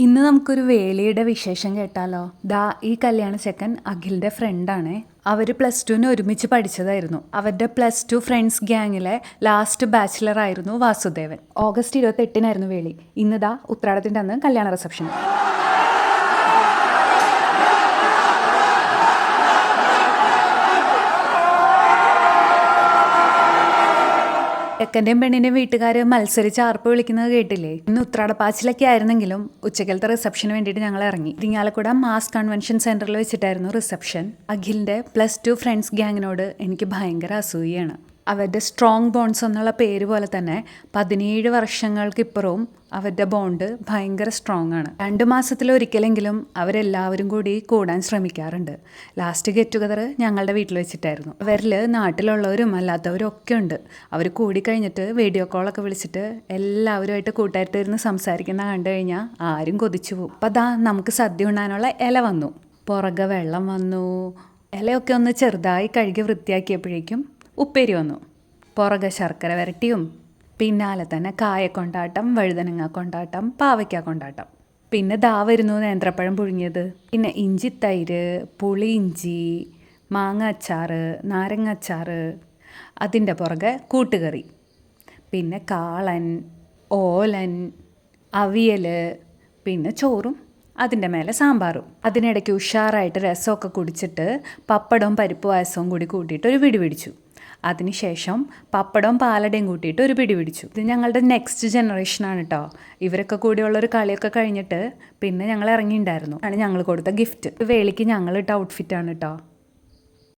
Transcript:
ഇന്ന് നമുക്കൊരു വേളിയുടെ വിശേഷം കേട്ടാലോ. ദാ ഈ കല്യാണ ചെക്കൻ അഖിലിന്റെ ഫ്രണ്ടാണേ. അവർ +2 ഒരുമിച്ച് പഠിച്ചതായിരുന്നു. അവരുടെ +2 ഫ്രണ്ട്സ് ഗ്യാങ്ങിലെ ലാസ്റ്റ് ബാച്ചിലർ ആയിരുന്നു വാസുദേവൻ. ഓഗസ്റ്റ് 28-നായിരുന്നു വേളി. ഇന്ന് ഉത്രാടത്തിൻ്റെ അന്ന് കല്യാണ റിസപ്ഷൻ. ചെക്കൻ്റെയും പെണ്ണിൻ്റെയും വീട്ടുകാർ മത്സരിച്ച് ആർപ്പ് വിളിക്കുന്നത് കേട്ടില്ലേ. ഇന്ന് ഉത്രാടപ്പാച്ചിലൊക്കെ ആയിരുന്നെങ്കിലും ഉച്ചക്കലത്തെ റിസപ്ഷന് വേണ്ടിയിട്ട് ഞങ്ങൾ ഇറങ്ങി. ഇരിങ്ങാലക്കുട മാസ് കൺവെൻഷൻ സെൻറ്ററിൽ വെച്ചിട്ടായിരുന്നു റിസപ്ഷൻ. അഖിലിൻ്റെ +2 ഫ്രണ്ട്സ് ഗ്യാങ്ങിനോട് എനിക്ക് ഭയങ്കര അസൂയാണ്. അവരുടെ സ്ട്രോങ് ബോൺസ് എന്നുള്ള പേര് പോലെ തന്നെ 17 വർഷങ്ങൾക്കിപ്പുറവും അവരുടെ ബോണ്ട് ഭയങ്കര സ്ട്രോങ് ആണ്. 2 മാസത്തിലൊരിക്കലെങ്കിലും അവരെല്ലാവരും കൂടി കൂടാൻ ശ്രമിക്കാറുണ്ട്. ലാസ്റ്റ് ഗെറ്റ് ടുഗദർ ഞങ്ങളുടെ വീട്ടിൽ വെച്ചിട്ടായിരുന്നു. അവരിൽ നാട്ടിലുള്ളവരും അല്ലാത്തവരും ഒക്കെ ഉണ്ട്. അവർ കൂടിക്കഴിഞ്ഞിട്ട് വീഡിയോ കോളൊക്കെ വിളിച്ചിട്ട് എല്ലാവരുമായിട്ട് കൂട്ടായിട്ട് ഇരുന്ന് സംസാരിക്കുന്ന കണ്ടു കഴിഞ്ഞാൽ ആരും കൊതിച്ചു പോകും. അപ്പോൾ നമുക്ക് സദ്യ ഉണ്ണാനുള്ള ഇല വന്നു, പുറകെ വെള്ളം വന്നു. ഇലയൊക്കെ ഒന്ന് ചെറുതായി കഴുകി വൃത്തിയാക്കിയപ്പോഴേക്കും ഉപ്പേരി വന്നു. പുറകെ ശർക്കര വരട്ടിയും പിന്നാലെ തന്നെ കായ കൊണ്ടാട്ടം, വഴുതനങ്ങ കൊണ്ടാട്ടം, പാവയ്ക്ക കൊണ്ടാട്ടം. പിന്നെ വരുന്നു നേന്ത്രപ്പഴം പുഴുങ്ങിയത്. പിന്നെ ഇഞ്ചിത്തൈര്, പുളിയിഞ്ചി, മാങ്ങ അച്ചാറ്, നാരങ്ങ അച്ചാറ്, അതിൻ്റെ പുറകെ കൂട്ടുകറി, പിന്നെ കാളൻ, ഓലൻ, അവിയൽ, പിന്നെ ചോറും അതിൻ്റെ മേലെ സാമ്പാറും. അതിനിടയ്ക്ക് ഉഷാറായിട്ട് രസമൊക്കെ കുടിച്ചിട്ട് പപ്പടവും പരിപ്പ് പായസവും കൂടി കൂട്ടിയിട്ട് ഒരു പിടി പിടിച്ചു. അതിനുശേഷം പപ്പടവും പാലടയും കൂട്ടിയിട്ട് ഒരു പിടി പിടിച്ചു. ഇത് ഞങ്ങളുടെ നെക്സ്റ്റ് ജനറേഷനാണ് കേട്ടോ. ഇവരൊക്കെ കൂടിയുള്ളൊരു കളിയൊക്കെ കഴിഞ്ഞിട്ട് പിന്നെ ഞങ്ങൾ ഇറങ്ങിയിട്ടുണ്ടായിരുന്നു. ആണ് ഞങ്ങൾ കൊടുത്ത ഗിഫ്റ്റ്. വേളിക്ക് ഞങ്ങൾ ഇട്ട ഔട്ട്ഫിറ്റാണ് കേട്ടോ.